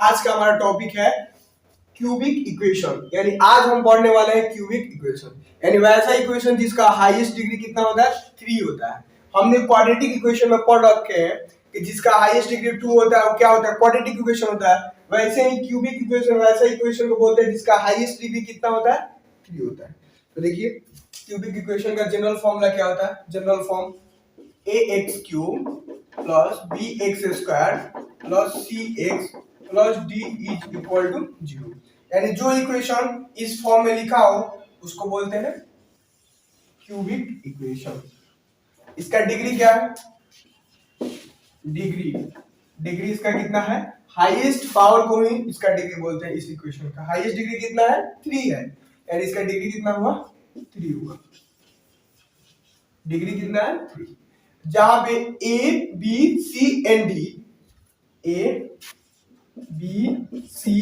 आज का हमारा टॉपिक है क्यूबिक इक्वेशन, यानी आज हम पढ़ने वाले हैं क्यूबिक इक्वेशन, यानी वैसा इक्वेशन जिसका हाईएस्ट डिग्री कितना होता है, 3 होता है। हमने क्वाड्रेटिक इक्वेशन में पढ़ रखे हैं कि जिसका हाईएस्ट डिग्री 2 होता है वो क्या होता है, क्वाड्रेटिक इक्वेशन होता है। वैसे ही क्यूबिक इक्वेशन वैसा इक्वेशन को बोलते हैं जिसका हाईएस्ट डिग्री कितना होता है, 3 होता है। तो देखिए क्यूबिक इक्वेशन का जनरल फॉर्मूला क्या होता है, general form ax cube plus bx square plus cx plus d is equal to 0। यानी जो इक्वेशन इस फॉर्म में लिखा हो उसको बोलते हैं क्यूबिक इक्वेशन। इसका डिग्री क्या है, डिग्री इसका कितना है, हाईएस्ट पावर को ही इसका डिग्री बोलते हैं। इस इक्वेशन का हाईएस्ट डिग्री कितना है, 3 है, यानी इसका डिग्री कितना हुआ, 3 हुआ। डिग्री कितना है, 3। जहां पे A B C and D, A B C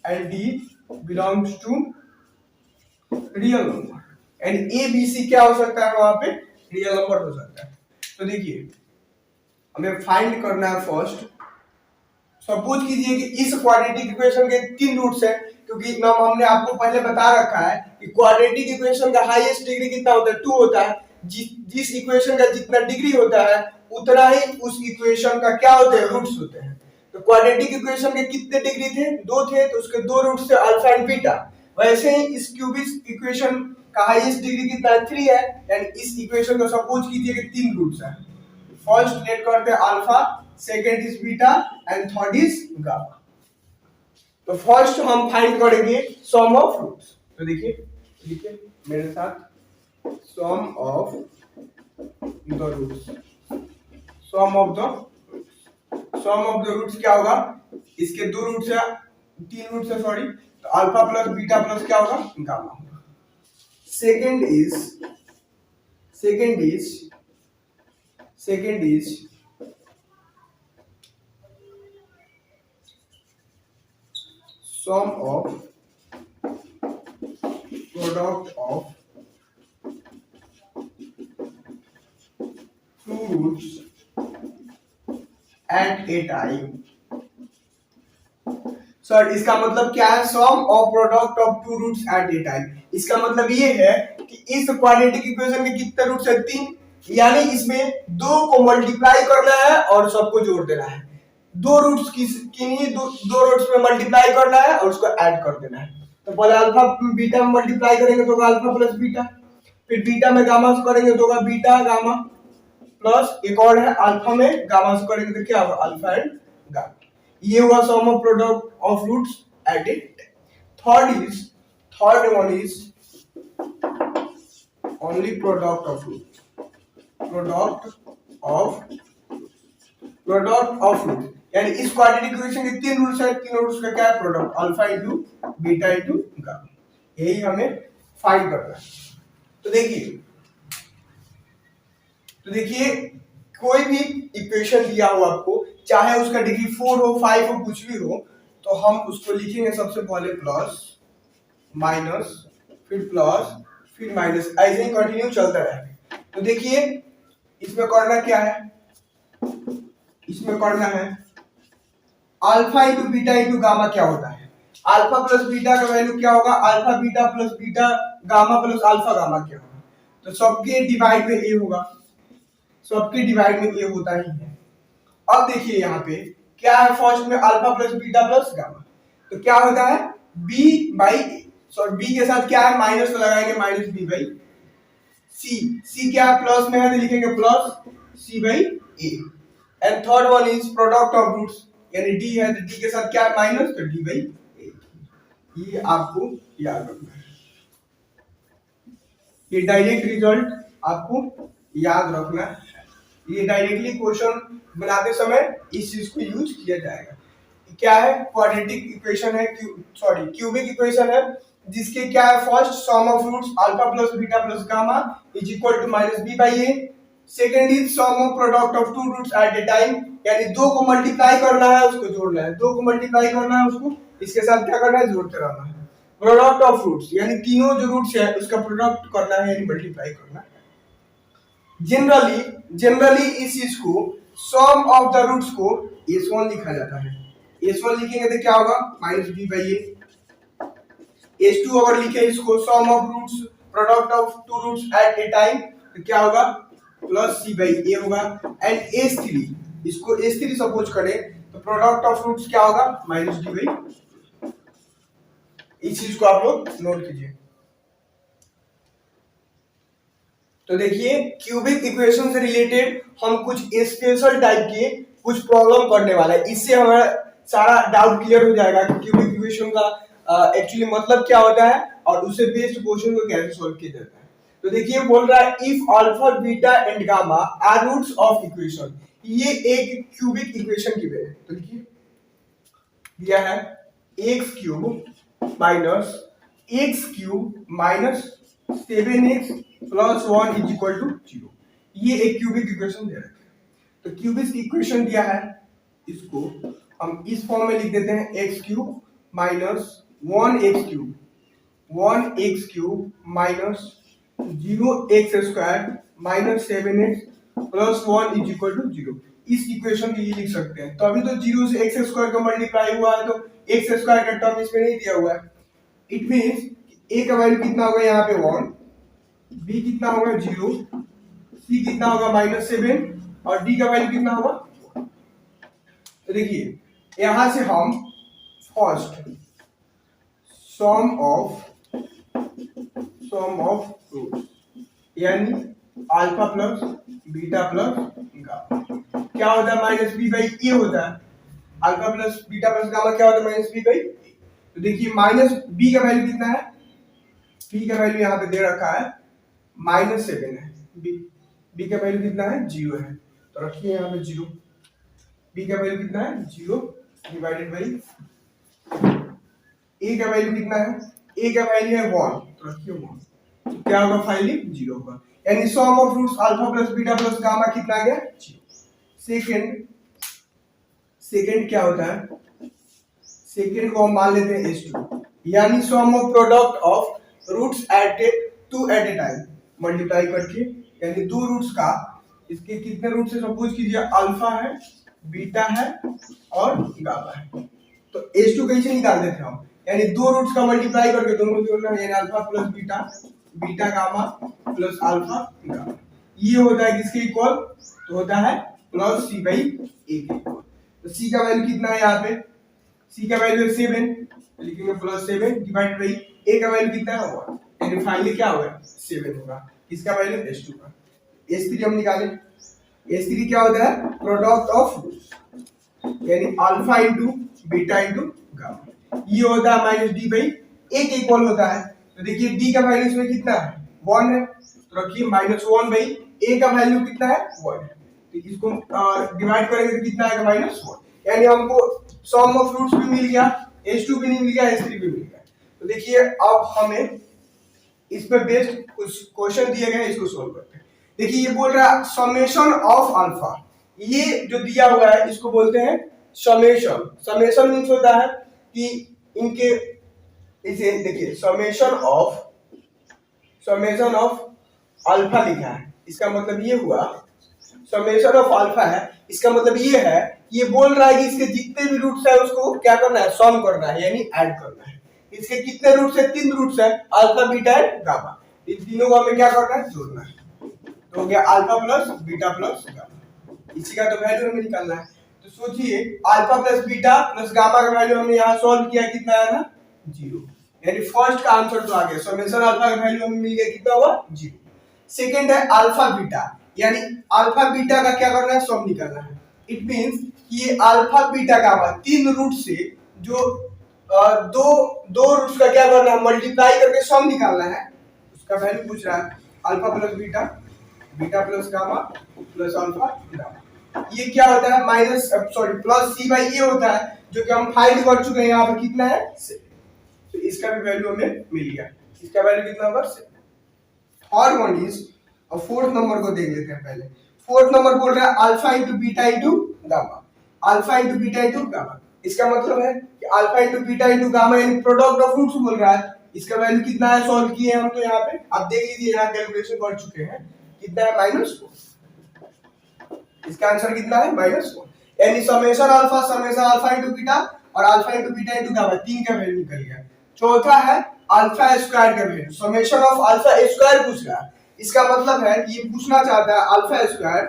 and D belongs to real number, यानी ए बी सी क्या हो सकता है, वहां पे रियल नंबर हो सकता है। तो देखिए हमें फाइंड करना है फर्स्ट। सपोज कीजिए कि इस क्वाड्रेटिक इक्वेशन के 3 रूट्स हैं, क्योंकि हमने आपको पहले बता रखा है कि क्वाड्रेटिक इक्वेशन का हाईएस्ट डिग्री कितना होता है, 2 होता है। जिस इक्वेशन का जितना डिग्री होता है उतना ही उस इक्वेशन का क्या होते हैं, रूट्स होते हैं। तो क्वाड्रेटिक इक्वेशन के कितने डिग्री थे, 2 थे, तो उसके 2 रूट्स थे अल्फा एंड बीटा। वैसे ही इस क्यूबिक इक्वेशन का हाईएस्ट डिग्री कितना है, 3 है, यानी इस इक्वेशन को सपोज कीजिए कि 3 रूट्स हैं। फर्स्ट लेट करते हैं alpha, second is beta and third is gamma. तो फर्स्ट हम फाइंड करेंगे सम ऑफ रूट्स। तो देखिए मेरे साथ, sum of the roots, sum of the roots क्या होगा, इसके 2 रूट्स है, 3 रूट्स है सॉरी, तो अल्फा प्लस बीटा प्लस क्या होगा, गामा होगा। Second is sum of product of two roots at a time। Sir इसका मतलब क्या है, sum of product of 2 roots at a time. इसका मतलब ये है कि इस क्वाड्रेटिक इक्वेशन के कितने रूट्स है, 3, यानी इसमें 2 को मल्टीप्लाई करना है और सबको जोड़ देना है। 2 रूट्स किन्हीं दो रूट्स में मल्टीप्लाई करना है और उसको ऐड कर देना है। तो पहले अल्फा बीटा में मल्टीप्लाई करेंगे तो होगा अल्फा प्लस बीटा, फिर बीटा में गामा से करेंगे तो होगा बीटा गामा, प्लस एक और है अल्फा में गामा से करेंगे तो क्या होगा, अल्फा एंड गामा। ये हुआ sum of product of roots at it. Third one is only product of roots, product of root, यानी इस क्वाड्रेटिक इक्वेशन के 3 रूट्स है, तीनों रूट्स का क्या है, product, alpha into beta into gamma. यही हमें फाइंड करना है। तो देखिए कोई भी इक्वेशन दिया हो आपको, चाहे उसका डिग्री 4 हो, 5 हो, कुछ भी हो, तो हम उसको लिखेंगे सबसे पहले प्लस माइनस फिर माइनस, ऐसे ही कंटिन्यू चलता रहेगा। तो देखिए इसमें करना क्या है, इसमें करना है alpha into beta into gamma क्या होता है, अल्फा प्लस बीटा का वैल्यू क्या होगा, alpha beta plus beta gamma plus alpha gamma क्या होगा। तो सबके डिवाइड में ए होगा, सबके डिवाइड में ए होता ही है। अब देखिए यहाँ पे क्या है, फर्स्ट में alpha plus beta plus gamma, तो क्या होता है B by A, sorry B के साथ क्या है माइनस तो लगाएंगे, माइनस बी बाई सी क्या है प्लस में है तो लिखेंगे plus C by A. And third one is product of roots, यानी डी है तो डी के साथ क्या है माइनस, तो डी बाई ए। ये आपको याद रखना है, ये डायरेक्ट रिजल्ट आपको याद रखना है। ये डायरेक्टली क्वेश्चन बनाते समय इस चीज को यूज किया जाएगा। क्या है, क्वाड्रेटिक इक्वेशन है, क्यूबिक इक्वेशन है, जिसके क्या है, first sum of roots alpha plus beta plus gamma is equal to minus B by A. Second is sum of product of 2 roots at a time, यानी 2 को मल्टीप्लाई करना है उसको जोड़ना है, 2 को मल्टीप्लाई करना है उसको इसके साथ क्या करना है, जोड़ते रहना है। प्रोडक्ट ऑफ रूट्स यानी तीनों जो रूट्स है उसका प्रोडक्ट करना है, यानी मल्टीप्लाई करना है। जनरली इस चीज को सम ऑफ द रूट्स को S1 लिखा जाता है, S1 लिखेंगे तो क्या होगा minus B by A. S2 अगर लिखे इसको sum of roots product of two roots at a time तो क्या होगा प्लस सी बाई ए होगा। एंड S3 इसको S3 सपोज करें तो प्रोडक्ट ऑफ रूट्स क्या होगा माइनस डी बाई। इस चीज को आप लोग नोट कीजिए। तो देखिए क्यूबिक इक्वेशन से रिलेटेड हम कुछ स्पेशल टाइप के कुछ प्रॉब्लम करने वाला है, इससे हमारा सारा डाउट क्लियर हो जाएगा कि क्यूबिक इक्वेशन का एक्चुअली मतलब क्या होता है और उससे बेस्ड क्वेश्चन को कैसे सॉल्व किया जाता है। तो देखिए बोल रहा है if alpha beta and gamma are roots of equation, ये एक क्यूबिक इक्वेशन की वे है। तो देखिए दिया है x cube minus 7x plus 1 is equal to 0, ये एक क्यूबिक इक्वेशन दे रखा है। तो क्यूबिक इक्वेशन दिया है, इसको हम इस फॉर्म में लिख देते हैं x cube minus 1x cube minus 0x square minus 7x plus 1 is equal to 0। इस इक्वेशन को ये लिख सकते हैं। तो अभी तो 0 से x स्क्वायर का मल्टीप्लाई हुआ है तो x स्क्वायर का टर्म इसमें नहीं दिया हुआ है। इट मींस a का वैल्यू कितना होगा यहाँ पे 1, b कितना होगा 0, c कितना होगा माइनस 7 और d का वैल्यू कितना होगा। तो देखिए यहां से हम फर्स्ट सम ऑफ रूट्स यानी alpha plus beta plus gamma क्या होता है माइनस बी बाई ए होता है। Alpha plus beta plus gamma क्या होता है माइनस बी बाई। तो देखिए माइनस बी का वैल्यू कितना है, बी का वैल्यू यहाँ पे दे रखा है माइनस 7 है, बी का वैल्यू कितना है 0 है। तो रखिए यहाँ पे 0, बी का वैल्यू कितना है 0 डिवाइडेड बाई ए का वैल्यू कितना है, ए का वैल्यू है 1 तो रखिए 1, तो क्या होगा फाइनली 0 होगा। यानी sum of roots alpha plus beta plus gamma कितना आ गया 0। सेकंड क्या होता है, सेकंड को हम मान लेते हैं S2 यानी sum of product of roots at a time multiply करके, यानी दो रूट्स का, इसके कितने रूट्स है सपोज कीजिए अल्फा है बीटा है और गामा है। तो S2 कैसे निकाल देते हैं हम, यानी दो रूट्स का मल्टीप्लाई करके दोनों जोड़ना है, यानी alpha plus beta beta gamma plus alpha gamma, ये होता है किसके इक्वल, तो होता है प्लस सी बाई ए के इक्वल। तो सी का वैल्यू कितना है यहाँ पे, सी का वैल्यू है 7 लिखेंगे प्लस 7 डिवाइड बाई ए का वैल्यू कितना है 1, यानी फाइनली क्या होगा 7 होगा। इसका वैल्यू S2 का। S3 हम निकालें, S3 क्या होता है प्रोडक्ट ऑफ रूट्स यानी alpha into beta into gamma, ये होता है माइनस डी बाई ए के इक्वल होता है। तो देखिए डी का वैल्यू इसमें कितना है 1 है, तो रखिए माइनस 1 बाई ए का वैल्यू कितना है 1 है, तो इसको डिवाइड करेंगे तो कितना आएगा माइनस 1, यानी हमको सम ऑफ रूट्स भी मिल गया, S2 भी नहीं मिल गया, S3 भी मिल गया। तो देखिए अब हमें इस पे बेस्ड कुछ क्वेश्चन दिए गए हैं, इसको सोल्व करते हैं। देखिए ये बोल रहा है समेशन ऑफ अल्फा, ये जो दिया हुआ है इसको बोलते हैं समेशन। समेशन मींस होता है कि इनके, इसे देखिए समेशन ऑफ अल्फा लिखा है, इसका मतलब ये हुआ समेशन ऑफ अल्फा है, इसका मतलब ये है, ये बोल रहा है कि इसके जितने भी रूट्स है उसको क्या करना है सम करना है यानी ऐड करना है। इसके कितने रूट्स है 3 रूट्स है अल्फा बीटा एंड गामा, इन तीनों को हमें क्या करना है जोड़ना है। तो हो गया alpha plus beta plus gamma, इसी का तो वैल्यू हमें निकालना है। तो सोचिए alpha plus beta plus gamma का वैल्यू हमने यहाँ सॉल्व किया, कितना आया था 0, यानी फर्स्ट का आंसर तो आ गया, समेशन अल्फा का वैल्यू हमें मिल गया कितना हुआ 0। सेकंड है अल्फा बीटा, यानी अल्फा बीटा का क्या करना है सम निकालना है। इट मींस कि ये अल्फा बीटा गामा 3 रूट से जो दो रूट्स का क्या करना है मल्टीप्लाई करके सम निकालना है, उसका वैल्यू पूछ रहा है alpha plus beta beta plus gamma plus alpha gamma, ये क्या होता है माइनस प्लस सी बाई ए होता है, जो कि हम फाइंड कर चुके हैं यहाँ पे कितना है 7, तो इसका भी वैल्यू हमें मिल गया, इसका वैल्यू कितना होगा 7। और वन इज और फोर्थ नंबर को देख लेते हैं पहले। फोर्थ नंबर बोल रहा है alpha into beta into gamma, alpha into beta into gamma, इसका मतलब है कि alpha into beta into gamma यानी प्रोडक्ट ऑफ रूट्स बोल रहा है। इसका वैल्यू कितना है सॉल्व किए हम तो यहाँ पे, आप देख लीजिए यहाँ कैलकुलेशन कर चुके हैं, कितना है -4, इसका आंसर कितना है -4। यानी समेशन अल्फा इंटू बीटा और alpha into beta into gamma, तीन का वैल्यू निकल गया। चौथा है अल्फा स्क्वायर का value, summation of alpha square पूछ रहा है। इसका मतलब है कि ये पूछना चाहता है alpha square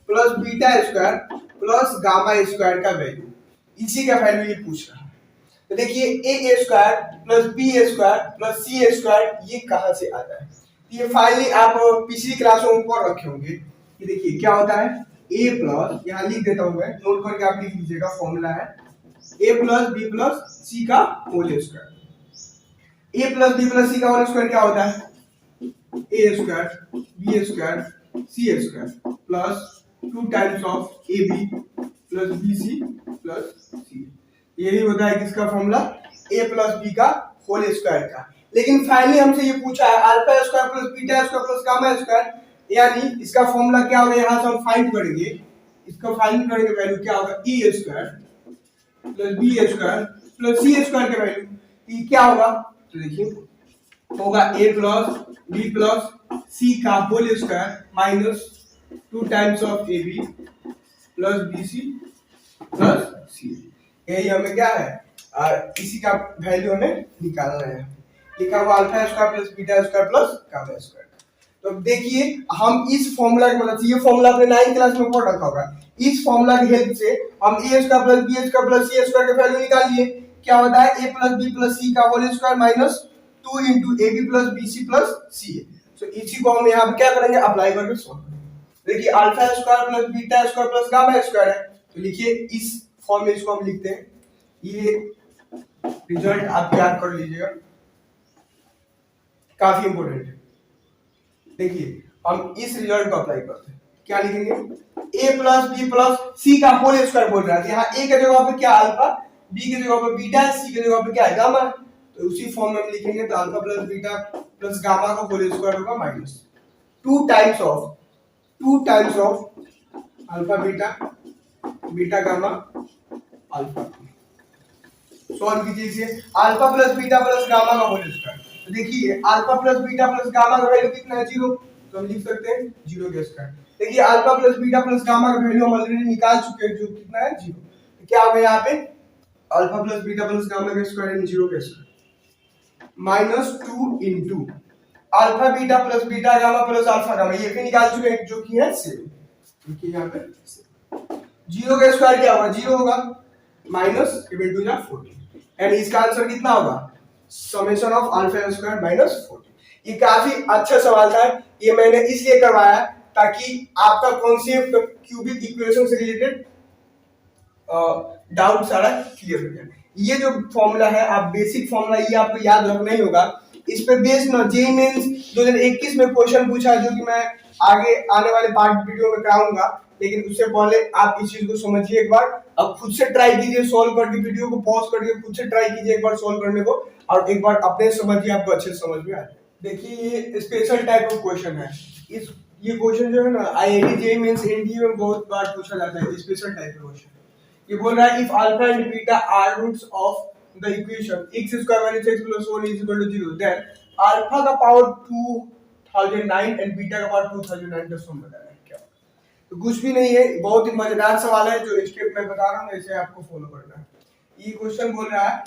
plus beta square plus gamma square का वैल्यू, इसी का वैल्यू ये पूछ रहा है। तो देखिए A square plus B square plus C square ये कहां से आता है? ये फाइनली आप पिछली क्लासों में पढ़ रखे होंगे कि देखिए क्या होता है ए प्लस, यहाँ लिख देता हूं मैं, नोट करके आप लिख लीजिएगा, फॉर्मूला है A plus B plus C का whole square. A plus B plus C का होल स्क्वायर क्या होता है? A square B square C square plus 2 times of A B plus B C plus C, यही होता है किसका फॉर्मूला? ए प्लस बी का होल स्क्वायर का। लेकिन फाइनली हमसे ये पूछा है alpha square plus beta square plus gamma square, यानी इसका फॉर्मूला क्या होगा? यहाँ से हम फाइंड करेंगे, इसका फाइंड करेंगे वैल्यू क्या होगा? A square plus B square plus C square का वैल्यू, ये क्या होगा? तो देखिए होगा A plus B plus C का whole square minus 2 times of A B plus B C plus C, यही हमें क्या है इसी का वैल्यू हमें निकालना है। लिखा हुआ alpha square plus beta square plus gamma square. तो देखिए हम इस फॉर्मूला की मदद से, ये फॉर्मूला आपने 9th क्लास में पढ़ रखा होगा, इस फॉर्मूला की हेल्प से हम A square plus B square plus C square का वैल्यू निकाल लिए। क्या होता है? A plus B plus C का whole square minus 2 into A B plus B C plus C. So इसी को हम यहाँ पे क्या करेंगे? अप्लाई करके सॉल्व करेंगे। देखिए alpha square plus beta square plus gamma square है, तो लिखिए इस फॉर्म में इसको हम लिखते हैं। ये रिजल्ट आप याद कर लीजिएगा, काफी इंपॉर्टेंट है। देखिए हम इस रिजल्ट को अप्लाई करते हैं, क्या लिखेंगे? a plus B plus C का होल स्क्वायर बोल रहा है, यहाँ a के जगह पे क्या अल्फा, b के जगह पे बीटा, c के जगह पे क्या है? गामा। तो उसी फॉर्म में हम लिखेंगे, तो alpha plus beta plus gamma का होल स्क्वायर होगा minus 2 times of alpha beta beta gamma alpha. Solve कीजिए इसे, alpha plus beta plus gamma का होल स्क्वायर। तो देखिए alpha plus beta plus gamma का वैल्यू कितना है? 0, तो हम लिख सकते हैं 0 के स्क्वायर। देखिए alpha plus beta plus gamma का वैल्यू हम ऑलरेडी निकाल चुके हैं, जो कितना है? 0। तो क्या होगा यहाँ पे? Alpha plus beta plus gamma का स्क्वायर यानी 0 के square minus 2 into alpha beta plus beta gamma plus alpha gamma, ये भी निकाल चुके हैं, जो कि है 7। देखिए यहाँ पे 0 का स्क्वायर क्या होगा? 0 होगा माइनस 7 टू जा 14, एंड इसका आंसर कितना होगा? Summation of alpha square minus 14। ये काफी अच्छा सवाल था, ये मैंने इसलिए करवाया ताकि आपका कॉन्सेप्ट क्यूबिक इक्वेशन से रिलेटेड डाउट सारा क्लियर हो जाए। ये जो फॉर्मूला है, आप बेसिक फॉर्मूला ये आपको याद रखना ही होगा। इस पे बेस्ड ना जेईई मेंस 2021 में क्वेश्चन पूछा है, जो कि मैं आगे आने वाले पार्ट वीडियो में कराऊंगा, लेकिन उससे पहले आप इस चीज को समझिए एक बार। अब खुद से ट्राई कीजिए सॉल्व करके, वीडियो को पॉज करके खुद से ट्राई कीजिए एक बार सॉल्व करने को, और एक बार अपने समझिए, आपको अच्छे से समझ में आ जाए। देखिए ये स्पेशल टाइप ऑफ क्वेश्चन है, ये क्वेश्चन जो है ना आईआईटी जेईई मेंस एनडीए में बहुत बार पूछा जाता है, स्पेशल टाइप का क्वेश्चन। ये बोल रहा है if alpha and beta are roots of the equation x square minus x plus 1 is equal to 0, then alpha का पावर 2009 एंड बीटा का पावर 2009 का सम बताना है। क्या? तो कुछ भी नहीं है, बहुत ही मजेदार सवाल है, जो स्टेप मैं बता रहा हूं ऐसे आपको फॉलो करना है। ये क्वेश्चन बोल रहा है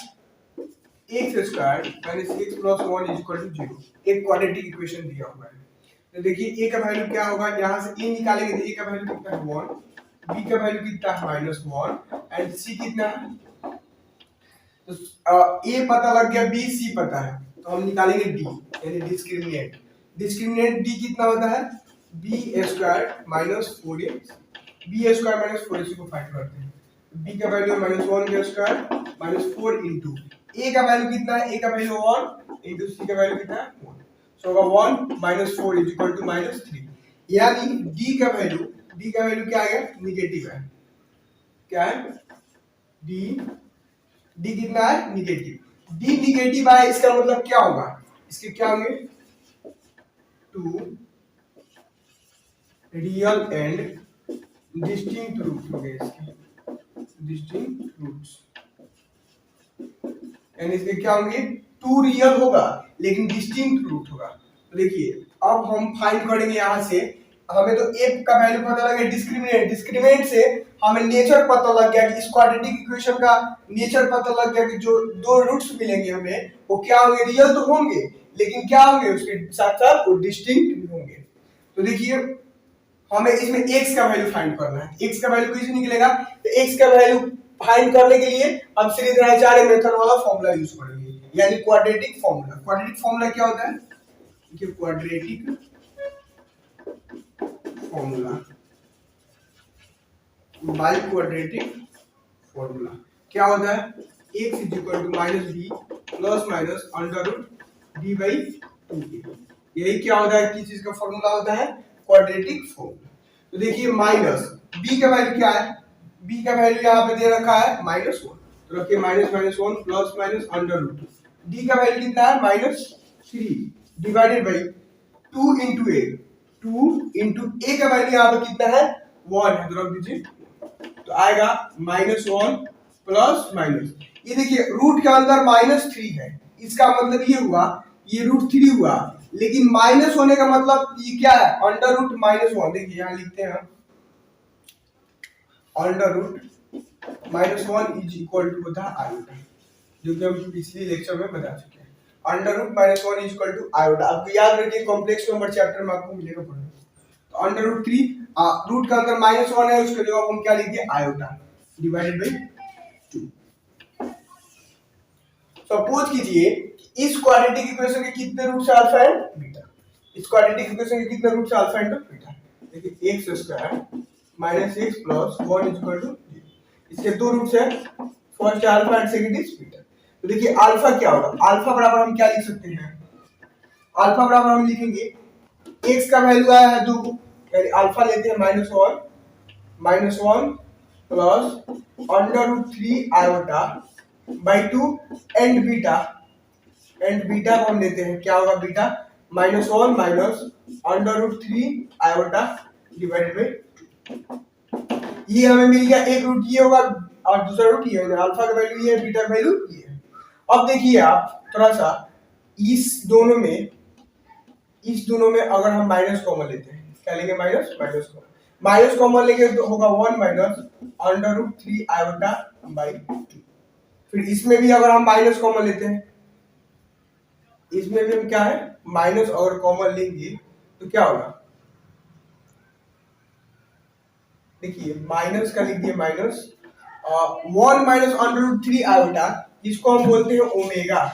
x square minus x plus 1 is equal to 0, एक क्वाड्रेटिक इक्वेशन दिया हुआ है। तो देखिए a का वैल्यू क्या होगा? यहां से a निकालेंगे, तो a का वैल्यू कितना है? 1, b का वैल्यू कितना है? -1, एंड c कितना है? तो a पता लग गया, b c पता है, तो हम निकालेंगे d, यानी डिस्क्रिमिनेंट। डिस्क्रिमिनेंट d कितना होता है? b square minus 4ac, b square minus 4ac को फाइंड करते हैं। b का वैल्यू -1 का स्क्वायर माइनस 4 इंटू a का वैल्यू कितना है? a का वैल्यू 1 इंटू c का वैल्यू कितना है? 1, सो होगा 1 माइनस 4 इज इक्वल टू -3, यानी d का वैल्यू क्या है? निगेटिव है। क्या है? d कितना है? निगेटिव। d निगेटिव है, इसका मतलब क्या होगा? इसके क्या होंगे? 2 रियल एंड डिस्टिंक्ट रूट्स हो गए, इसके डिस्टिंक्ट रूट्स, यानी इसके क्या होंगे? 2 रियल होगा लेकिन डिस्टिंक्ट रूट होगा। तो देखिए अब हम फाइंड करेंगे यहाँ से हमें तो ए का वैल्यू पता लगा, डिस्क्रिमिनेंट, डिस्क्रिमिनेंट से हमें नेचर पता लग गया कि इस क्वाड्रेटिक इक्वेशन का नेचर पता लग गया कि जो दो रूट्स मिलेंगे हमें वो क्या होंगे, रियल तो होंगे लेकिन क्या होंगे उसके साथ साथ वो डिस्टिंक्ट भी होंगे। तो देखिए हमें इसमें x का वैल्यू फाइंड करना है, x का वैल्यू कैसे निकलेगा, तो x का वैल्यू फाइंड करने के लिए हम श्रीधराचार्य मेथड वाला फॉर्मूला यूज करेंगे, यानी क्वाड्रेटिक फॉर्मूला। क्वाड्रेटिक फॉर्मूला क्या होता है, देखिए quadratic formula, by quadratic formula क्या होता है, x is equal to minus B plus minus under root D by 2a। यही क्या होता है, किस चीज का फॉर्मूला होता है, क्वाड्रेटिक फॉर्मूला। तो देखिए माइनस b का वैल्यू क्या है, b का वैल्यू यहाँ पे दे रखा है -1, तो रखिए -1 plus minus under root, d का वैल्यू कितना है -3 divided by 2 into a, 2 into a का वैल्यू यहाँ पे कितना है 1 है, तो रख दीजिए, तो आएगा -1 प्लस माइनस, ये देखिए रूट के अंदर -3 है, इसका मतलब ये हुआ ये √3 हुआ, लेकिन माइनस होने का मतलब ये क्या है, अंडर रूट -1। देखिए यहाँ लिखते हैं under root -1 is equal to होता है आयोटा, जो कि हम पिछले लेक्चर में बता चुके हैं। Under root -1 is equal to iota, आपको याद रखिए कॉम्प्लेक्स नंबर चैप्टर में आपको मिलेगा पढ़ने। तो अंडर रूट 3 रूट का अंदर -1 है, उसके जगह हम क्या लिखिए आयोटा डिवाइडेड बाई 2। सपोज कीजिए कि इस क्वाड्रेटिक इक्वेशन के कितने रूट्स है, अल्फा एंड बीटा, इस क्वाड्रेटिक इक्वेशन के कितने रूट्स है, अल्फा एंड बीटा। देखिए x square -x plus 1 is equal to 0, इसके दो रूट्स है, फर्स्ट है alpha and second is beta. तो देखिए अल्फा क्या होगा, अल्फा बराबर हम क्या लिख सकते हैं, अल्फा बराबर हम लिखेंगे x का वैल्यू आया है 2, यानी अल्फा लेते हैं -1 plus under root 3 iota by 2 and beta को हम लेते हैं, क्या होगा beta -1 minus under root 3 iota divided by, ये हमें मिल गया, एक रूट ये होगा और दूसरा रूट ये होगा, अल्फा का वैल्यू ये है, बीटा का वैल्यू ये है। अब देखिए आप थोड़ा सा इस दोनों में अगर हम माइनस कॉमन लेते हैं, क्या लेंगे माइनस कॉमन लेंगे तो होगा 1 minus under root 3 iota by 2। फिर इसमें भी अगर हम माइनस कॉमन लेते हैं, इसमें भी हम क्या है माइनस अगर कॉमन लेंगे तो क्या होगा, देखिए माइनस का लिख दिए -1 माइनस अंडर रूट 3 आयोटा, इसको हम बोलते हैं omega,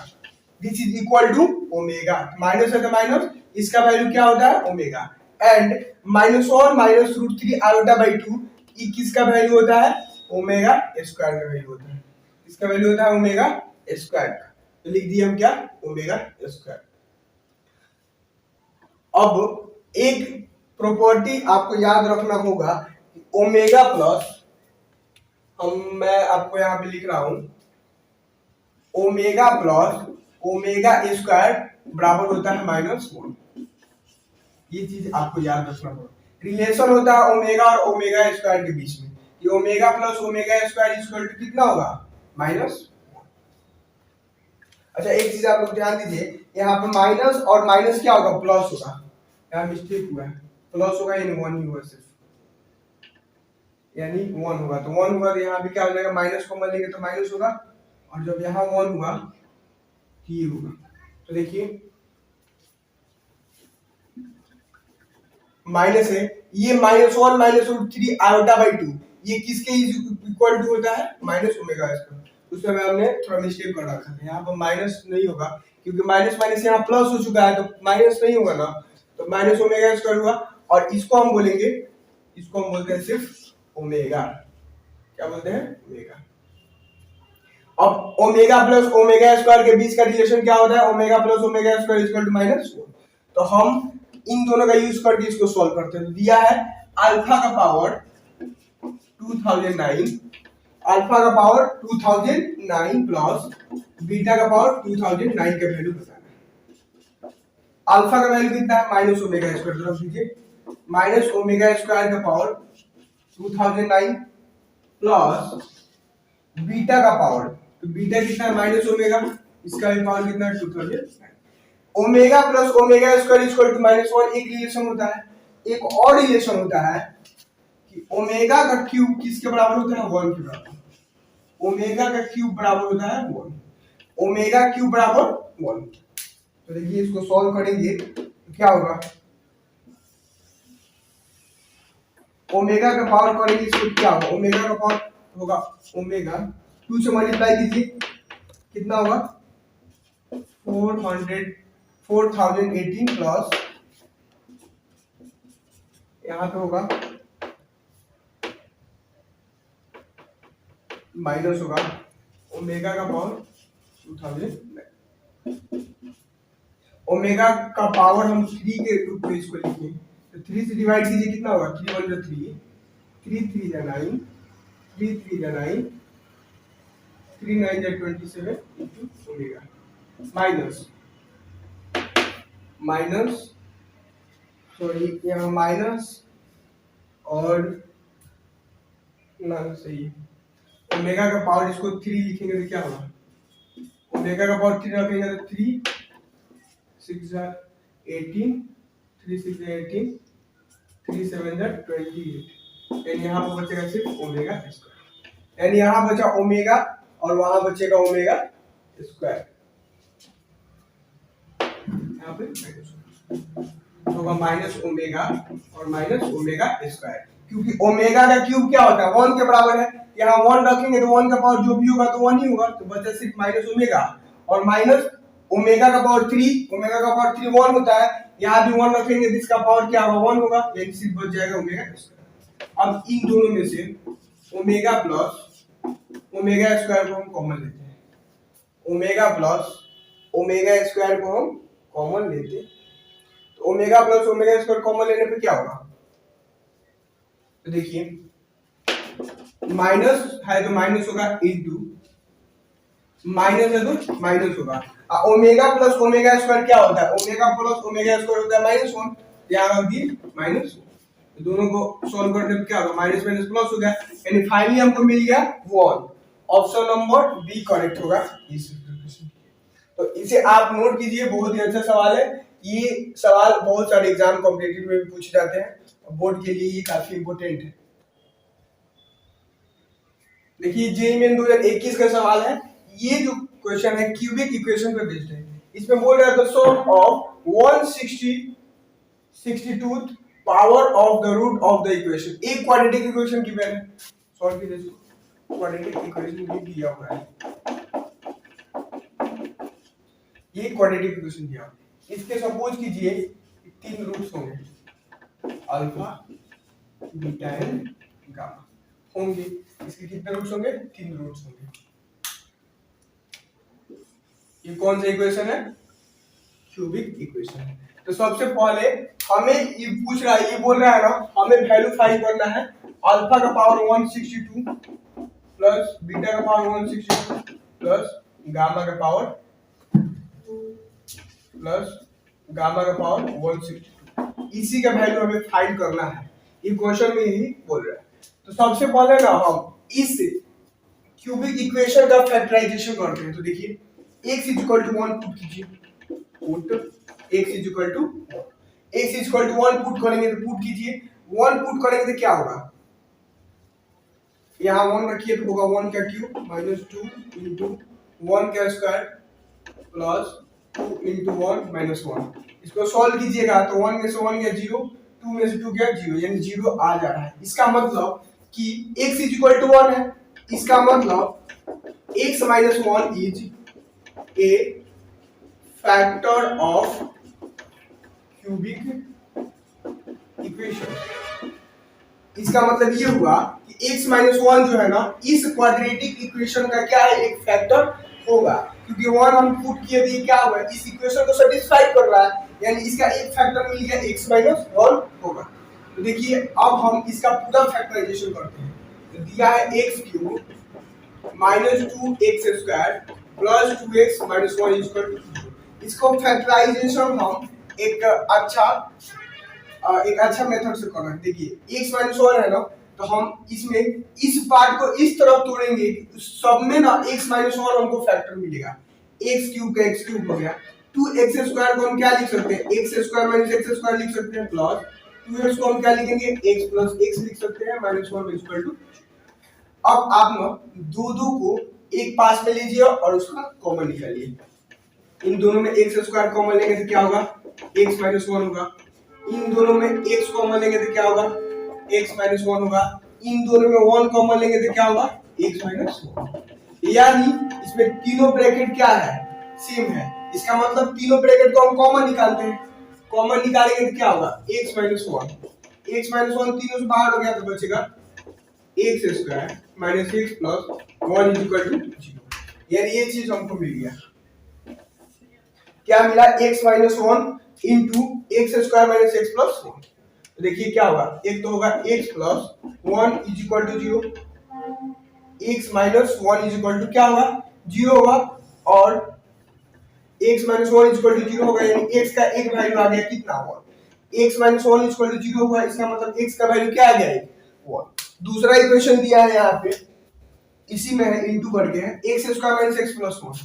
this is equal to omega, minus है तो माइनस, इसका वैल्यू क्या होता है omega, and -1 minus √3 iota by 2, ये किसका वैल्यू होता है, ओमेगा स्क्वायर का वैल्यू होता है, इसका वैल्यू होता है ओमेगा स्क्वायर का, तो लिख दिए हम क्या ओमेगा स्क्वायर। अब एक प्रॉपर्टी आपको याद रखना होगा, ओमेगा प्लस, मैं आपको यहाँ पे लिख रहा हूं ओमेगा प्लस ओमेगा स्क्वायर बराबर होता है -1, ये चीज आपको याद रखना होगा, रिलेशन होता है ओमेगा और ओमेगा स्क्वायर के बीच में, ये omega plus omega square equal to कितना होगा -1। अच्छा एक चीज आप लोग ध्यान दीजिए, यहाँ पे माइनस और माइनस क्या होगा प्लस होगा, यहाँ मिस्टेक हुआ है, प्लस होगा यानी 1 ही होगा सिर्फ, यानी 1 होगा, तो 1 होगा तो यहाँ पे क्या हो जाएगा, माइनस कॉमन लेंगे तो माइनस होगा, और जब यहाँ 1 हुआ तो ये होगा। तो देखिए माइनस है, ये -1 माइनस √3 आयोटा बाई 2, ये किसके इक्वल टू होता है माइनस ओमेगा स्क्वायर, उसमें हमने थोड़ा मिस्टेक कर रखा था, यहाँ पर माइनस नहीं होगा क्योंकि माइनस माइनस यहाँ प्लस हो चुका है, तो माइनस नहीं होगा ना, तो माइनस ओमेगा स्क्वायर हुआ, और इसको हम बोलेंगे, इसको हम बोलते हैं सिर्फ ओमेगा, क्या बोलते हैं ओमेगा। अब ओमेगा प्लस ओमेगा स्क्वायर के बीच का रिलेशन क्या होता है, omega plus omega square equal to -1, तो हम इन दोनों का यूज करके इसको सॉल्व करते हैं। दिया है अल्फा का पावर 2009, अल्फा का पावर 2009 प्लस बीटा का पावर 2009 का वैल्यू बताना है। अल्फा का वैल्यू कितना है माइनस ओमेगा स्क्वायर, तरफ दीजिए माइनस ओमेगा स्क्वायर का पावर 2009 प्लस बीटा का पावर, तो बीटा कितना है माइनस ओमेगा, इसका भी पावर कितना है 2009। Omega plus omega square equal to -1, एक रिलेशन होता है, एक और रिलेशन होता है कि ओमेगा का क्यूब किसके बराबर होता है, 1 के बराबर। ओमेगा का क्यूब बराबर होता है 1, ओमेगा क्यूब बराबर 1। तो देखिए इसको सॉल्व करेंगे तो क्या होगा, ओमेगा का पावर करेंगे इसको क्या होगा, ओमेगा का पावर होगा ओमेगा 2 से मल्टीप्लाई कीजिए कितना होगा 4018 प्लस यहाँ पे होगा माइनस होगा ओमेगा का पावर 2000। ओमेगा का पावर हम 3 के रूप में इसको लिखें तो 3 से डिवाइड कीजिए कितना होगा 3 1 3, 3 3 जा 9, 3 3 जा 9, 3 9 जा 27 into ओमेगा माइनस सॉरी यहाँ माइनस और ना सही ओमेगा का पावर इसको 3 लिखेंगे तो क्या होगा, ओमेगा का पावर 3 रखेंगे तो 3 6 जा 18, 3 6 जा 18, 3 7 जा 28, यानी यहाँ पर बचेगा सिर्फ ओमेगा स्क्वायर, यानी यहाँ बचा ओमेगा और वहां बचेगा ओमेगा स्क्वायर, यहाँ पे होगा माइनस ओमेगा और माइनस ओमेगा स्क्वायर, क्योंकि ओमेगा का क्यूब क्या होता है 1 के बराबर है, यहाँ 1 रखेंगे तो 1 का पावर जो भी होगा तो 1 ही होगा, तो बचा सिर्फ माइनस ओमेगा और माइनस ओमेगा का पावर 3, ओमेगा का पावर 3 1 होता है, यहाँ भी 1 रखेंगे तो इसका पावर क्या होगा 1 होगा, यानी सिर्फ बच जाएगा ओमेगा स्क्वायर। अब इन दोनों में से ओमेगा प्लस ओमेगा स्क्वायर को हम कॉमन लेते हैं, ओमेगा प्लस ओमेगा स्क्वायर को हम कॉमन लेते हैं, तो omega plus omega square common लेने पे क्या होगा, तो देखिए माइनस है तो माइनस होगा इंटू माइनस है तो माइनस होगा, ओमेगा प्लस ओमेगा स्क्वायर क्या होता है, ओमेगा प्लस ओमेगा स्क्वायर होता है -1, यहाँ रख दिए -1, तो दोनों को सॉल्व करने पे क्या होगा माइनस माइनस प्लस हो गया, यानी फाइनली हमको मिल गया 1, ऑप्शन नंबर बी करेक्ट होगा इस इक्वेशन। तो इसे आप नोट कीजिए, बहुत ही अच्छा सवाल है, ये सवाल बहुत सारे एग्जाम कॉम्पिटिटिव में भी पूछे जाते हैं, बोर्ड के लिए ये काफी इंपोर्टेंट है। देखिए जेईई मेन 2021 का सवाल है, ये जो क्वेश्चन है क्यूबिक इक्वेशन पे बेस्ड है, इसमें बोल रहा है the sum of 162 power of the root of the equation, एक क्वाड्रेटिक इक्वेशन गिवन है, सॉल्व कीजिए इसको, क्वाड्रेटिक इक्वेशन भी दिया हुआ है, ये क्वाड्रेटिक इक्वेशन दिया हुआ है, इसके सपोज कीजिए 3 रूट्स होंगे अल्फा बीटा एंड गामा होंगे, इसके कितने रूट्स होंगे 3 रूट्स होंगे। ये कौन सा इक्वेशन है क्यूबिक इक्वेशन है। तो सबसे पहले हमें ये पूछ रहा है, ये बोल रहा है ना हमें वैल्यू फाइंड करना है, अल्फा का पावर 162 प्लस बीटा का पावर 162 प्लस गामा का पावर 162, इसी का वैल्यू हमें फाइंड करना है, ये क्वेश्चन में यही बोल रहा है। तो सबसे पहले ना हम इस क्यूबिक इक्वेशन का फैक्टराइजेशन करते हैं, तो देखिए x = 1 पुट कीजिए, पुट x = 1 पुट करेंगे तो पुट कीजिए, 1 पुट करेंगे तो क्या होगा, यहाँ 1 रखिए तो होगा 1 का क्यूब -2 into 1 का स्क्वायर प्लस 2 into 1 -1, इसको सॉल्व कीजिएगा तो 1 में से 1 गया 0, 2 में से 2 गया 0, यानी 0 आ जा रहा है, इसका मतलब कि x = 1 है, इसका मतलब x - 1 is a factor of cubic equation, इसका मतलब ये हुआ कि x - 1 जो है ना इस क्वाड्रेटिक इक्वेशन का क्या है एक फैक्टर होगा, क्योंकि 1 हम पुट किए थे क्या हुआ इस इक्वेशन को सेटिस्फाई कर रहा है, यानी इसका एक फैक्टर मिल गया x - 1 होगा। तो देखिए अब हम इसका पूरा फैक्टराइजेशन करते हैं, तो दिया है x³ -2x² प्लस 2x - 1 = 0, इसको फैक्टराइजेशन हम एक अच्छा मेथड से कर रहे हैं। देखिए x - 1 है ना, तो हम इसमें इस पार्ट को इस तरफ तोड़ेंगे, सब में ना x - 1 हमको फैक्टर मिलेगा, x³ का x³ हो गया, 2x² को हम क्या लिख सकते हैं x² - x² लिख सकते हैं प्लस 2x को हम क्या लिखेंगे, x प्लस x लिख सकते हैं, -1 इक्वल टू। अब आप ना दो दो को एक पास में लीजिए और उसका कॉमन निकालिए। इन दोनों में x स्क्वायर कॉमन लेंगे तो क्या होगा, x माइनस 1 होगा। इन दोनों में x कॉमन लेंगे तो क्या होगा, x माइनस 1 होगा। इन दोनों में 1 कॉमन लेंगे तो क्या होगा, x माइनस 1। यानी इसमें तीनों ब्रैकेट क्या है, सेम है। इसका मतलब तीनों ब्रैकेट को हम कॉमन निकालते हैं। कॉमन निकालेंगे तो क्या होगा, x माइनस 1। x माइनस 1 तीनों से बाहर हो गया तो बचेगा x square minus x plus 1 is equal to 0। यानी ये चीज हमको मिल गया। क्या मिला, x minus 1 into x square minus x plus 1। तो देखिए क्या होगा, एक तो होगा x plus 1 is equal to 0, x minus 1 is equal to क्या होगा, 0 होगा। और x minus 1 is equal to 0 होगा, यानी x का एक वैल्यू आ गया कितना, 1। x minus 1 is equal to 0 हुआ, इसका मतलब x का वैल्यू क्या आ गया, 1। दूसरा इक्वेशन दिया है यहाँ पे, इसी में है, इंटू करके है, x square minus x plus 1,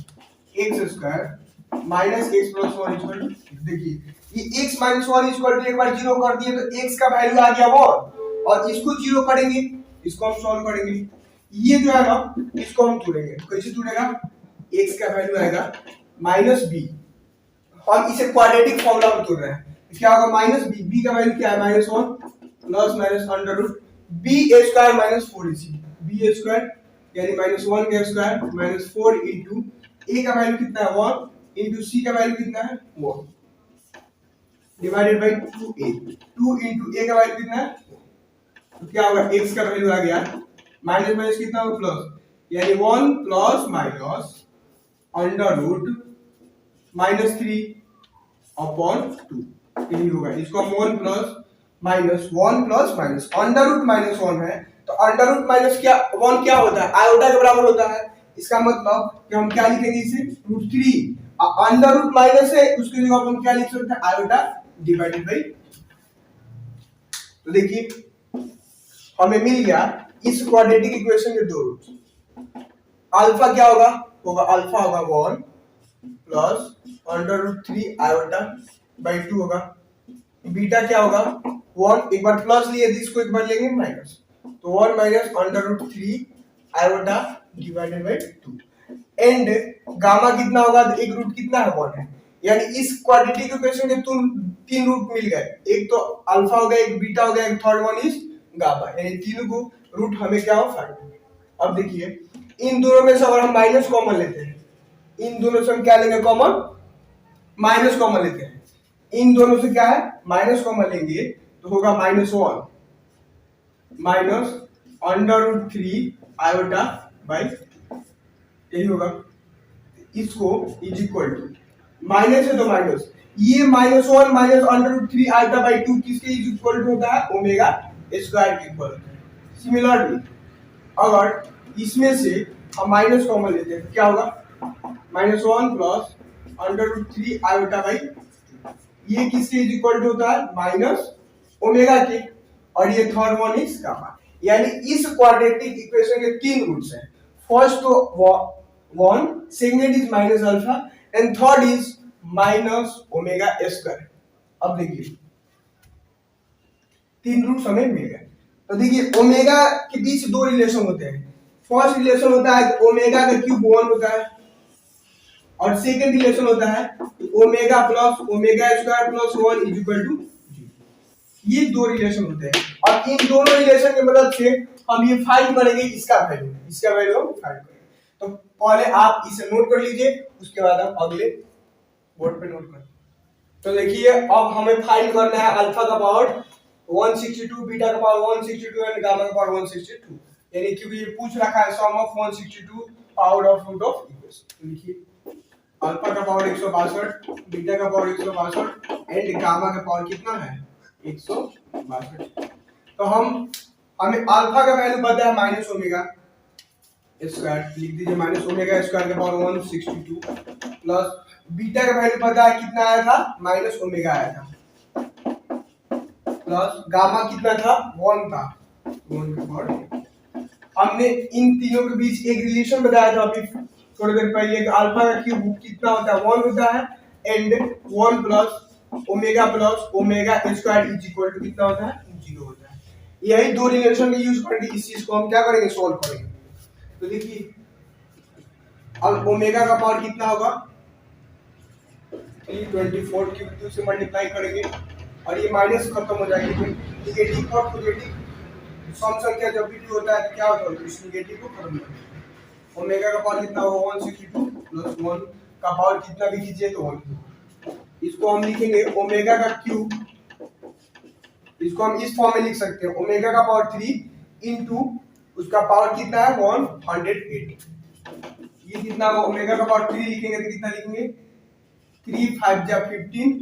x square minus x plus 1 equal to. देखिए ये x माइनस 1 इक्वल टू एक बार 0 कर दिए तो x का वैल्यू आ गया 1, और इसको 0 करेंगे, इसको हम सॉल्व करेंगे। ये जो है ना, इसको हम तोड़ेंगे, कैसे तोड़ेगा, x का वैल्यू आएगा माइनस b। हम इसे क्वाड्रेटिक फॉर्मूला में तोड़ रहे हैं, क्या होगा, माइनस b, b का वैल्यू क्या है, minus 1 plus minus under root B square minus 4ac, B square यानी माइनस 1 का स्क्वायर माइनस 4 इंटू ए का वैल्यू कितना है 1 इंटू सी का वैल्यू कितना है 1 डिवाइडेड बाय 2a, 2 इंटू ए का वैल्यू कितना है, तो क्या होगा, x का वैल्यू आ गया माइनस माइनस कितना होगा प्लस, यानी 1 plus minus under root minus 3 upon 2, यही होगा। इसको हम 1 plus minus 1 plus minus under root minus 1 है, तो अंडर रूट माइनस क्या 1 क्या होता है, आयोटा के बराबर होता है। इसका मतलब कि हम क्या लिखेंगे इसे, √3। अंडर रूट माइनस है, उसके जगह हम क्या लिख सकते हैं, आयोटा डिवाइडेड बाई। तो देखिए हमें मिल गया इस क्वाड्रेटिक इक्वेशन के दो रूट। अल्फा क्या होगा, अल्फा होगा 1 plus under root 3 iota by 2 होगा। बीटा क्या होगा, 1 एक बार प्लस लिए थी, इसको एक बार लेंगे माइनस, तो 1 minus under root 3 iota divided by 2। And gamma कितना होगा, एक रूट कितना है, 1 है। यानी इस क्वाड्रेटिक इक्वेशन के तीन रूट मिल गए, एक तो अल्फा हो गया, एक बीटा हो गया, एक थर्ड वन इज गामा, यानी तीनों को रूट हमें क्या हो, फाइंड। अब देखिए इन दोनों में से अगर हम माइनस कॉमन लेते हैं, इन दोनों से हम क्या लेंगे, कॉमन माइनस कॉमन लेते हैं, इन दोनों से क्या है, माइनस कॉमन लेंगे तो होगा -1 minus under root 3 iota by, यही होगा। इसको इज इक्वल टू माइनस है तो माइनस, ये -1 minus under root 3 iota by 2 किसके इज इक्वल टू होता है, ओमेगा स्क्वायर के इक्वल होता है। सिमिलरली अगर इसमें से हम माइनस कॉमन लेते हैं तो क्या होगा, -1 plus under root 3 iota by, ये किसके इज इक्वल टू होता है, माइनस ओमेगा के, और ये थर्ड वन इज गामा। यानी इस क्वाड्रेटिक इक्वेशन के तीन रूट्स हैं। फर्स्ट तो 1, second is minus alpha and third is minus omega square. अब देखिए तीन रूट्स हमें मिल गए। तो देखिए ओमेगा के बीच दो रिलेशन होते हैं। फर्स्ट रिलेशन होता है ओमेगा का क्यूब 1 होता है, और सेकंड रिलेशन होता है omega plus omega square plus 1 is equal to 0। ये दो रिलेशन होते हैं, और इन दोनों रिलेशन की मदद से हम ये फाइंड करेंगे इसका वैल्यू, हम फाइंड करेंगे। तो पहले आप इसे नोट कर लीजिए, उसके बाद हम अगले बोर्ड पे नोट करें। तो देखिए अब हमें फाइंड करना है अल्फा का पावर 162, बीटा का पावर 162 एंड गामा का पावर 162, यानी क्योंकि ये पूछ रखा है sum of 162 power of root of equation. देखिए अल्फा का पावर 162, बीटा का पावर 162 एंड गामा का पावर कितना है, 162। तो हमें अल्फा का वैल्यू पता है माइनस ओमेगा स्क्वायर, लिख दीजिए माइनस ओमेगा स्क्वायर का पावर 162, प्लस बीटा का वैल्यू पता है कितना आया था, माइनस ओमेगा आया था, प्लस गामा कितना था, 1 था, 1 का पावर। हमने इन तीनों के बीच एक रिलेशन बताया था अभी थोड़ी देर पहले, अल्फा का क्यूब कितना होता है, 1 होता है, and 1 plus omega plus omega square is equal to कितना होता है, 0 होता है। यही दो रिलेशन का यूज करके इस चीज को हम क्या करेंगे, सॉल्व करेंगे। तो देखिए अब ओमेगा का पावर कितना होगा, 324 क्यूब 2 से मल्टीप्लाई करेंगे और ये माइनस खत्म हो जाएगी, तो निगेटिव और पॉजिटिव सम संख्या जब भी होता है तो क्या होता है, इस निगेटिव को खत्म कर देंगे। ओमेगा का पावर कितना होगा, 162 प्लस 1 का पावर कितना भी कीजिए तो 1। इसको हम लिखेंगे ओमेगा का क्यूब, इसको हम इस फॉर्म में लिख सकते हैं, ओमेगा का पावर 3 इंटू उसका पावर कितना है 108। ये कितना होगा, ओमेगा का पावर 3 लिखेंगे तो कितना लिखेंगे, 3 5 जा 15,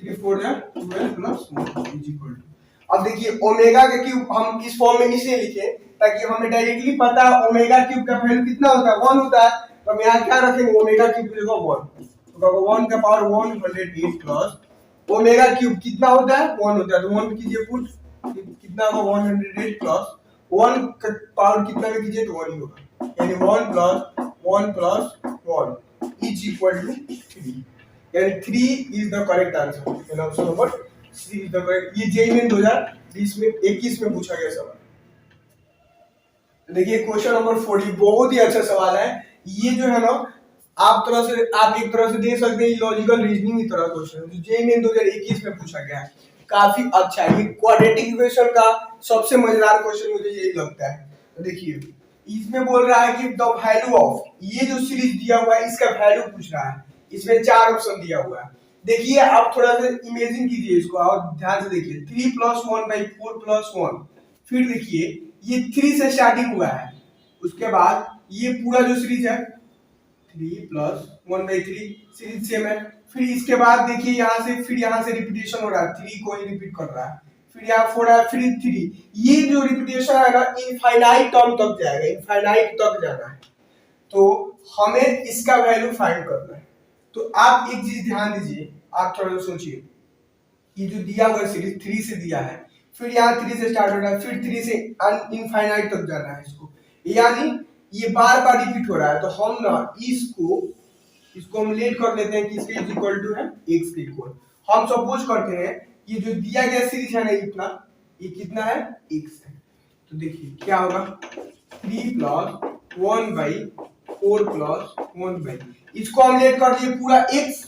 3 4 जा 12 प्लस 1 इज इक्वल टू। अब देखिए ओमेगा का क्यूब हम इस फॉर्म में इसलिए लिखे ताकि हमें डायरेक्टली पता है ओमेगा क्यूब का वैल्यू कितना होता है, 1 होता है। तो हम यहाँ क्या रखेंगे, ओमेगा क्यूब की जगह 1, तो 1 का पावर 108 प्लस ओमेगा क्यूब कितना होता है, 1 होता है, तो 1 कीजिए पुट, कितना होगा 108 प्लस 1 का पावर कितना में कीजिए तो 1 ही होगा, यानी 1 प्लस 1 इज इक्वल टू 3, यानी 3 इज द करेक्ट आंसर, यानी option number C is the correct. ये जेईई में 2020 में 21 में पूछा गया सवाल। देखिए क्वेश्चन नंबर 40 बहुत ही अच्छा सवाल है। ये जो है ना आप एक तरह से देख सकते हैं, लॉजिकल रीजनिंग की तरह क्वेश्चन जो जेईई में 2021 में पूछा गया है, काफी अच्छा है। ये क्वाड्रेटिक इक्वेशन का सबसे मजेदार क्वेश्चन मुझे यही लगता है। तो देखिए इसमें बोल रहा है कि द वैल्यू ऑफ, ये जो सीरीज दिया हुआ है इसका वैल्यू पूछ रहा है, इसमें 4 ऑप्शन दिया हुआ है। देखिए आप थोड़ा सा इमेजिन कीजिए इसको और ध्यान से देखिए, 3 प्लस 1 बाई 4 प्लस 1, फिर देखिए ये 3 से स्टार्टिंग हुआ है, उसके बाद ये पूरा जो सीरीज है 3 प्लस 1 बाई 3 सीरीज सेम है, फिर इसके बाद देखिए यहाँ से फिर यहाँ से रिपीटेशन हो रहा है, 3 को ही रिपीट कर रहा है, फिर यहाँ 4 है, फिर 3, ये जो रिपीटेशन है ना इनफाइनाइट टर्म तक जाएगा, इनफाइनाइट तक जाना है, तो हमें इसका वैल्यू फाइंड करना है। तो आप एक चीज ध्यान दीजिए, आप थोड़ा सा सोचिए, ये जो दिया हुआ सीरीज 3 से दिया है, फिर यहाँ 3 से स्टार्ट हो रहा है, फिर 3 से इनफाइनाइट तक जाना है इसको, यानी ये बार बार रिपीट हो रहा है। तो हम ना इसको हम लेट कर लेते हैं कि इसके इक्वल टू है x के इक्वल। हम सपोज करते हैं ये जो दिया गया सीरीज है ना इतना, ये कितना है x है, तो देखिए क्या होगा 3 प्लस 1 बाई 4 प्लस 1 बाई, इसको हम लेट कर दिए पूरा x,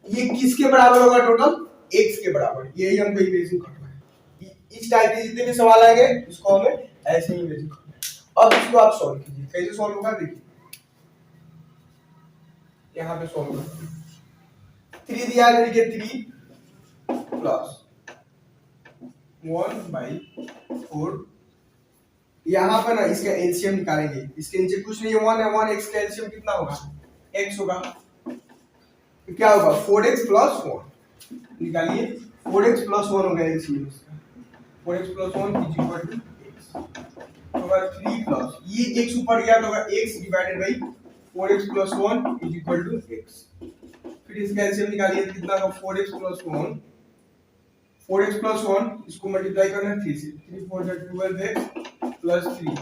ये किसके बराबर होगा, टोटल x के बराबर, यही हमको इमेजिन करना है। इस टाइप के जितने भी सवाल आएंगे इसको हमें ऐसे ही इमेजिन करना है। अब इसको आप सॉल्व कीजिए, कैसे सॉल्व होगा देखिए, यहाँ पे सॉल्व करते हैं, 3 दिया है, देखिए 3 प्लस 1 बाई 4, यहाँ पर ना इसका एलसीएम निकालेंगे, इसके नीचे कुछ नहीं है, 1 है, 1 x का एलसीएम कितना होगा, x होगा, तो क्या होगा 4x प्लस 1 निकालिए, 4x प्लस 1 होगा एलसीएम इसका, 4x plus 1 is equal to x, होगा 3 प्लस ये x ऊपर गया तो होगा x divided by 4x plus 1 is equal to x, फिर इसका एलसीएम निकालिए कितना होगा 4x प्लस 1, 4x प्लस 1 इसको मल्टीप्लाई करना है 3 से, 3 4 जा 12x प्लस 3,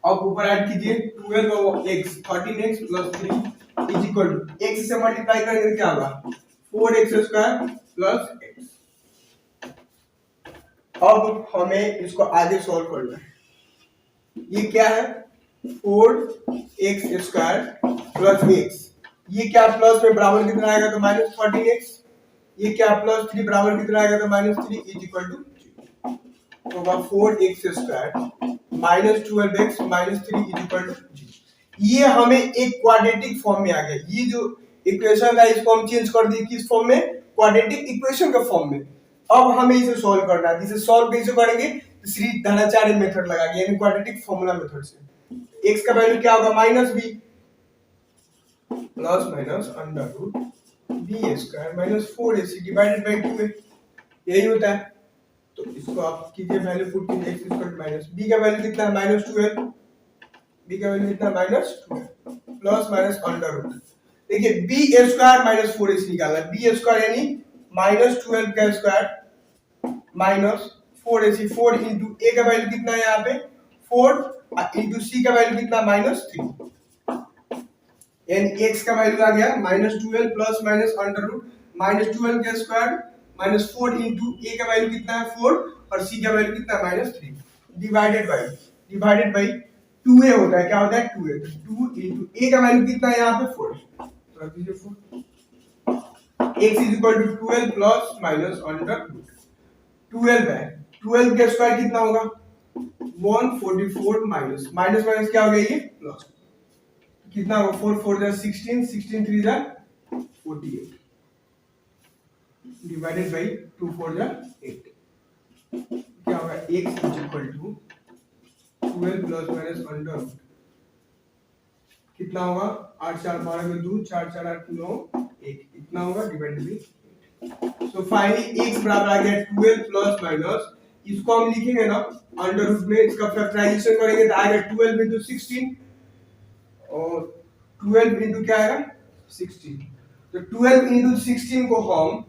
अब ऊपर ऐड कीजिए 12x 13x plus 3 is equal to x से मल्टीप्लाई करेंगे क्या होगा 4x स्क्वायर प्लस x। अब हमें इसको आगे सॉल्व करना है, ये क्या है 4x स्क्वायर प्लस x, ये क्या प्लस में बराबर कितना आएगा तो माइनस 13x, ये क्या प्लस 3 बराबर कितना आएगा तो माइनस 3 इज इक्वल टू, तो होगा 4x square minus 12x minus 3 is equal to, ये हमें एक क्वाड्रेटिक फॉर्म में आ गया। ये जो इक्वेशन है इसको हम चेंज कर दिए किस फॉर्म में, क्वाड्रेटिक इक्वेशन के फॉर्म में। अब हमें इसे सॉल्व करना है, इसे सॉल्व कैसे करेंगे, सीरीज धनाचार्य मेथड लगा के, यानी क्वाड्रेटिक फॉर्मूला मेथड से। x का वैल्यू क्या होगा minus b plus minus under root b square minus 4ac divided by 2a, यही होता है। तो इसको आप कीजिए वैल्यू पुट कीजिए x equal to minus b का वैल्यू कितना है माइनस 12, b का वैल्यू कितना है minus 12 plus minus under root, देखिए b स्क्वायर माइनस 4ac निकालना है, b स्क्वायर यानी माइनस 12 का square minus 4ac, 4 into a का वैल्यू कितना है यहाँ पे 4 इंटू c का वैल्यू कितना माइनस 3, यानी x का वैल्यू आ गया -12 प्लस माइनस अंडर रूट -12 का स्क्वायर -4 इंटू a का वैल्यू कितना है 4 और c का वैल्यू कितना है -3 डिवाइडेड बाई 2a होता है, क्या होता है 2a, तो 2 इंटू a का वैल्यू कितना है यहाँ पे 4, तो रख दीजिए 4, x is equal to 12 plus minus under root 12 है, 12 का स्क्वायर कितना होगा 144 माइनस माइनस माइनस क्या हो गया ये प्लस, कितना होगा 4 4 जा 16 16 3 जा 48 डिवाइडेड बाई 2 4 जा 8, क्या होगा x is equal to 12 plus minus under root कितना होगा 8 4 12 में 2 4 4 8 9 1 इतना होगा divided by, so finally x बराबर आ गया 12 प्लस माइनस, इसको हम लिखेंगे ना अंडर रूट में, इसका फैक्टराइजेशन करेंगे तो आएगा 12 into 16 और 12 into क्या आएगा 16, तो 12 into 16 को हम,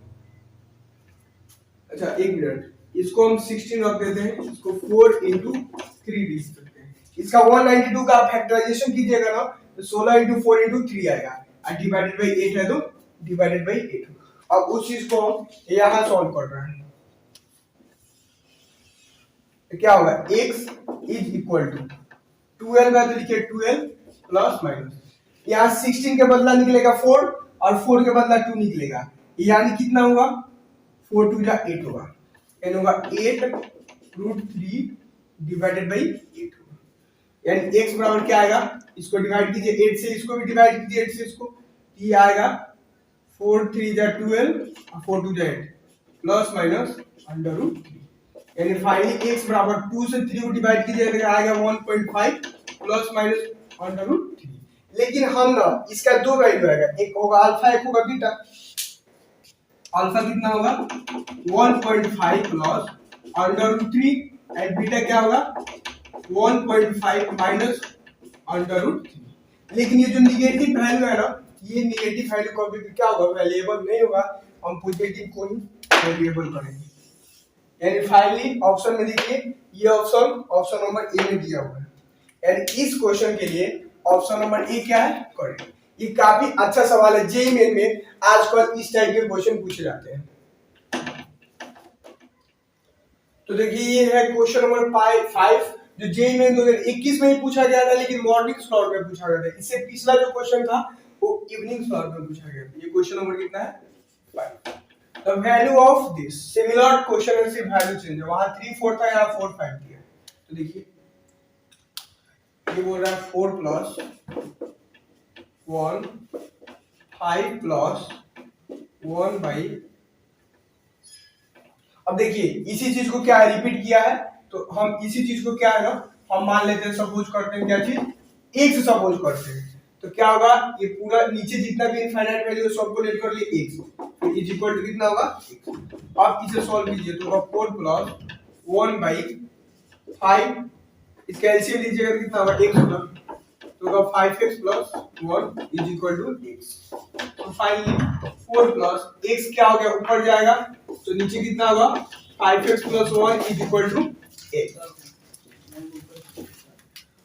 अच्छा एक मिनट, इसको हम 16 रख देते हैं, इसको 4 into 3 लिख सकते हैं, इसका 192 का फैक्टराइजेशन कीजिएगा ना तो 16 into 4 into 3 आएगा और डिवाइडेड बाई 8 है तो डिवाइडेड बाई 8, अब उस चीज को हम यहाँ सॉल्व कर रहे हैं, तो क्या होगा x इज इक्वल टू 12 है तो लिखिए 12 प्लस माइनस, यहाँ 16 के बदला निकलेगा 4 और 4 के बदला 2 निकलेगा, यानी कितना होगा 4 2 जा 8 होगा, यानी होगा 8 रूट 3 डिवाइडेड बाई 8 होगा, यानी x बराबर क्या आएगा, इसको डिवाइड कीजिए 8 से, इसको भी डिवाइड कीजिए 8 से, इसको ये आएगा 4 3 जा 12 और 4 2 जा 8 प्लस माइनस अंडर रूट 3, यानी फाइनली x बराबर 2 से 3 को डिवाइड कीजिए तो आएगा 1.5 प्लस माइनस अंडर रूट 3, लेकिन हम ना इसका दो वैल्यू आएगा, एक होगा अल्फा एक होगा बीटा, अल्फा कितना होगा 1.5 plus under root 3 and beta क्या होगा 1.5 माइनस अंडर रूट 3, लेकिन ये जो निगेटिव वैल्यू है ना, ये निगेटिव वैल्यू कभी भी क्या होगा वैल्यूएबल नहीं होगा, हम पॉजिटिव को ही वैल्यूएबल करेंगे, यानी फाइनली ऑप्शन में देखिए ये ऑप्शन नंबर ए में दिया हुआ है, यानी इस क्वेश्चन के लिए ऑप्शन नंबर ए क्या है करेक्ट, ये काफी अच्छा सवाल है, जेईई मेन में आजकल इस टाइप के क्वेश्चन पूछे जाते हैं, तो देखिए ये है क्वेश्चन नंबर 5 जो जेईई मेन 2021 में ही पूछा गया था, लेकिन मॉर्निंग स्लॉट में पूछा गया था, इससे पिछला जो क्वेश्चन था वो इवनिंग स्लॉट में पूछा गया था, ये क्वेश्चन नंबर कितना है 5, the value of this similar question है, सिर्फ वैल्यू चेंज है, वहां 3 4 था यहाँ 4 5 दिया, तो देखिए ये बोल रहा है 4 प्लस 1 5 प्लस 1 बाई, अब देखिए इसी चीज को क्या है रिपीट किया है, तो हम इसी चीज को क्या है ना हम मान लेते हैं, सपोज करते हैं क्या चीज x सपोज करते हैं, तो क्या होगा ये पूरा नीचे जितना भी इनफाइनाइट वैल्यू है सबको लेट कर लिए x, तो इज इक्वल टू कितना होगा x, अब इसे सॉल्व कीजिए तो होगा 4 प्लस 1 बाई 5, इसका एलसीएम लीजिएगा कितना होगा x होगा, तो होगा 5x plus 1 is equal to x, तो फाइनली 4 प्लस x क्या हो गया ऊपर जाएगा तो नीचे कितना होगा 5x plus 1 is equal to x,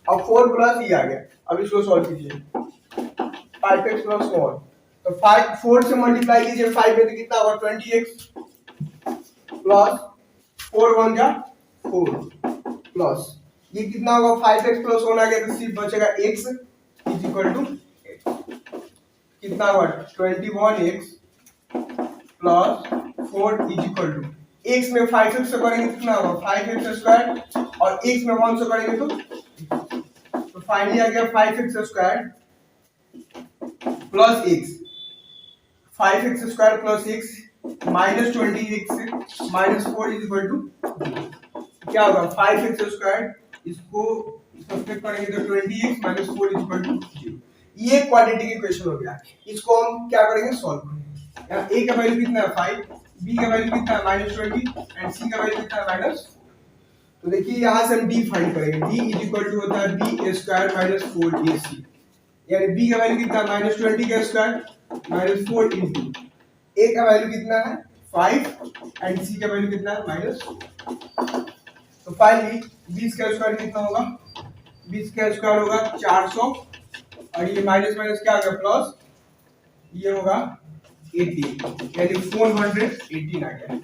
अब 4 प्लस ये आ गया, अब इसको सॉल्व कीजिए 5x प्लस 1, तो 5 4 से मल्टीप्लाई कीजिए 5 में तो कितना होगा 20x प्लस 4 1 जा 4 प्लस ये कितना होगा 5x प्लस 1 आ गया तो सिर्फ बचेगा x इज इक्वल टू कितना होगा 21x plus 4 is equal to x में 5x से करेंगे कितना होगा 5x स्क्वायर और x में 1 से करेंगे तो फाइनली आ गया 5x square plus x, 5x square plus x minus 20x minus 4 is equal to क्या होगा 5x स्क्वायर, इसको सब्ट्रैक्ट करेंगे तो 20x minus 4 is equal to 0, ये क्वाड्रेटिक इक्वेशन हो गया, इसको हम क्या करेंगे सॉल्व करेंगे, यहाँ a का वैल्यू कितना है 5, b का वैल्यू कितना है माइनस 20 एंड c का वैल्यू कितना है माइनस, तो देखिए यहाँ से हम d फाइंड करेंगे, d इज इक्वल टू होता है b स्क्वायर माइनस 4ac, यानी b का वैल्यू कितना है माइनस 20 का स्क्वायर माइनस 4 इंटू a का वैल्यू कितना है 5 एंड c का वैल्यू कितना है माइनस, तो फाइनली b का स्क्वायर कितना होगा, b का स्क्वायर होगा 400 और ये माइनस माइनस क्या आ गया प्लस, ये होगा 18, यानी 418 आ गया।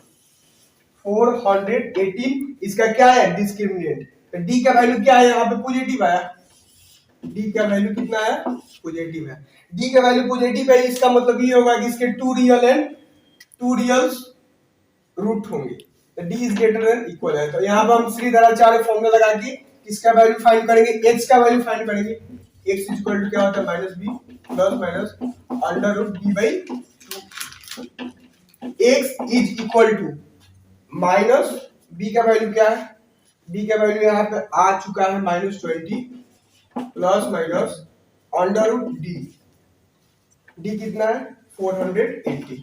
418 इसका क्या है डिस्क्रिमिनेंट, तो डी का वैल्यू क्या है यहाँ पे पॉजिटिव आया, डी का वैल्यू कितना है पॉजिटिव है। डी का वैल्यू पॉजिटिव है, इसका मतलब ये होगा कि इसके two real and two reals root होंगे, तो D is greater than equal है। तो यहाँ पर हम श्रीधराचार्य फॉर्मूला लगा के किसका वैल्यू फाइंड करेंगे, एक्स का वैल्यू फाइंड करेंगे। एक्स इज इक्वल टू क्या होता है minus B plus minus under root D by two. X is equal to minus B का वैल्यू क्या है, बी का वैल्यू यहाँ पे आ चुका है -20 plus minus under root D, D कितना है 480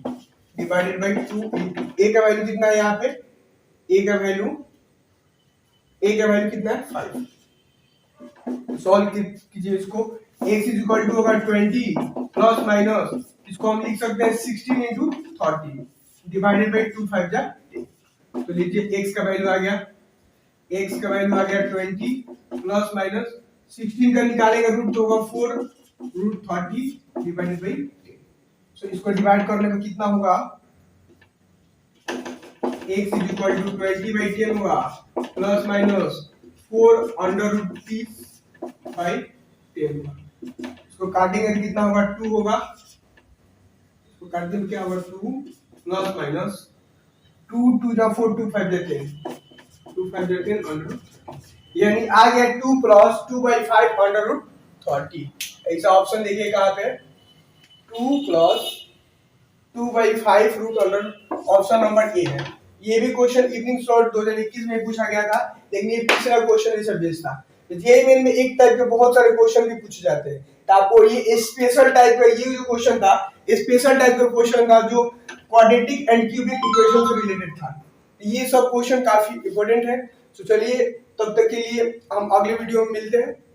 डिवाइडेड बाई 2 इंटू ए का वैल्यू कितना है यहाँ पे, ए का वैल्यू कितना है 5। सॉल्व कीजिए इसको, x इज इक्वल टू होगा 20 प्लस माइनस इसको हम लिख सकते हैं 16 इंटू 30 डिवाइडेड बाई 2 5 जा 10। तो लीजिए x का वैल्यू आ गया, x का वैल्यू आ गया 20 प्लस माइनस 16 का निकालेंगे रूट तो होगा 4 रूट 30 डिवाइडेड बाई 10। सो इसको डिवाइड करने पर कितना होगा, x is equal to 20 by 10 होगा plus minus 4 under root 30 by 10 होगा। इसको काटेंगे तो कितना होगा 2 होगा, इसको काटते हैं क्या होगा 2 प्लस माइनस 2 2 जा 4 2 5 देते हैं 2 5 देते हैं अंडर रूट, यानी आ गया 2 प्लस 2 बाई 5 अंडर रूट 30। ऐसा ऑप्शन देखिए कहाँ पे 2 plus 2 by 5 root under, option number A है। ये भी क्वेश्चन इवनिंग स्लॉट 2021 में पूछा गया था, लेकिन ये पिछला क्वेश्चन ऐसा बेस था। जेईई मेन में एक टाइप के बहुत सारे क्वेश्चन भी पूछे जाते हैं, तो आपको ये स्पेशल टाइप का ये जो क्वेश्चन था स्पेशल टाइप का क्वेश्चन था जो क्वाड्रेटिक एंड क्यूबिक इक्वेशन से रिलेटेड था। ये सब क्वेश्चन काफी इंपॉर्टेंट है। तो चलिए तब तक के लिए हम अगले वीडियो में मिलते हैं।